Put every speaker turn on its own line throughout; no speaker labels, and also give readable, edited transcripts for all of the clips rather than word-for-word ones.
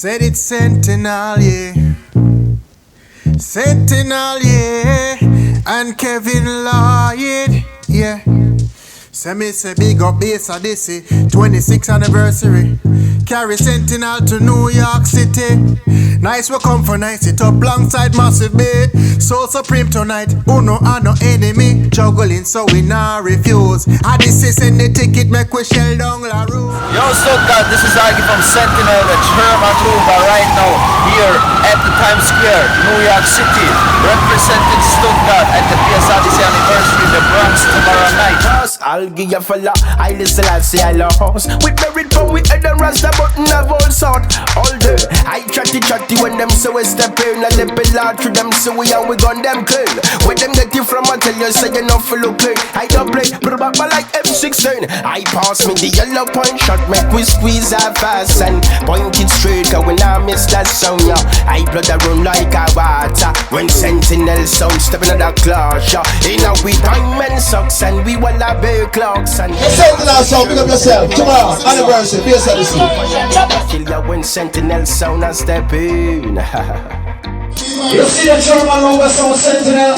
Said it's Sentinel, yeah. Sentinel, yeah. And Kevin Lloyd, yeah. Say me say big up BASS ODYSSEY, 26th anniversary. Carry Sentinel to New York City. Nice we come for nice it up alongside Massive Bay. So supreme tonight, Uno and no enemy. Juggling so we not refuse. Odyssey send the ticket, make we shell down La Rue.
Yo Stuttgart, this is Agi from Sentinel with German Ruba right now here at the Times Square, New York City, representing Stuttgart at the BASS ODYSSEY anniversary in the Bronx tomorrow night.
I'll give you a fella, I listen, I'll say I lost. We buried from we head and rasta button of all sort. All day, I chatty when them say we step in. I let it out to them so we and we gun them kill. Where them get you from, I tell you say you not for look clean. I don't play, but like M16. I pass me the yellow point shot, make we squeeze out fast and point it straight. Cause when I miss that sound, yeah, I blood a run like a water. When Sentinel sound stepping at the clash, yeah. In a we diamond socks and we will have big clocks and
the Sentinel sound, pick up yourself. Tomorrow, anniversary, BASS ODYSSEY.
Kill ya when Sentinel sound and step in.
You see the German logo sound Sentinel?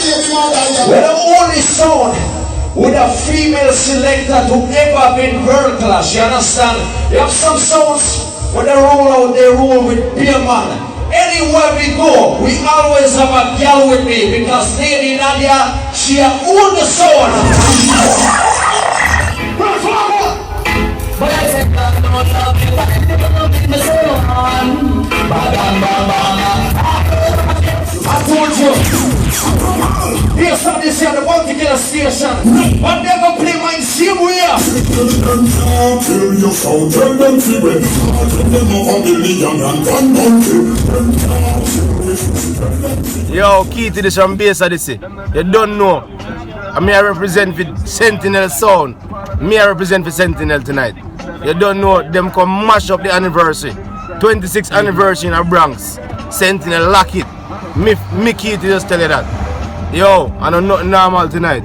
We're the only sound with a female selector to ever been world class, you understand? You have some sounds when they roll out, they roll with beer man. Anywhere we go, we always have a girl with me because Lady Nadia, she owns the sound. But I said, I told you, here's something this here, the particular station. But they go play my same way.
Yo, key to this from BASS ODYSSEY. You don't know. I represent for Sentinel sound. I represent for Sentinel tonight. You don't know, them come mash up the anniversary. 26th anniversary in the Bronx. Sentinel lock it. Me key to just tell you that. Yo, I know nothing normal tonight.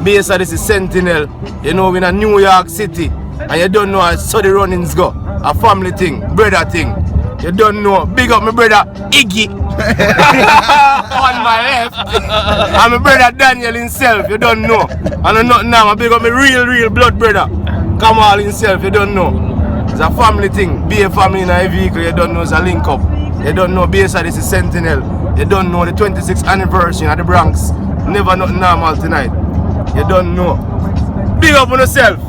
BASS ODYSSEY Sentinel, you know, in a New York City. And you don't know how the runnings go. A family thing, brother thing. You don't know. Big up my brother Iggy on my left. And my brother Daniel himself, you don't know. I know nothing now. I big up my real blood brother Kamal himself, you don't know. It's a family thing. Be a family in a vehicle, you don't know, it's a link up. You don't know BASS ODYSSEY Sentinel. You don't know the 26th anniversary of the Bronx. Never nothing normal tonight. You don't know. Big up on yourself.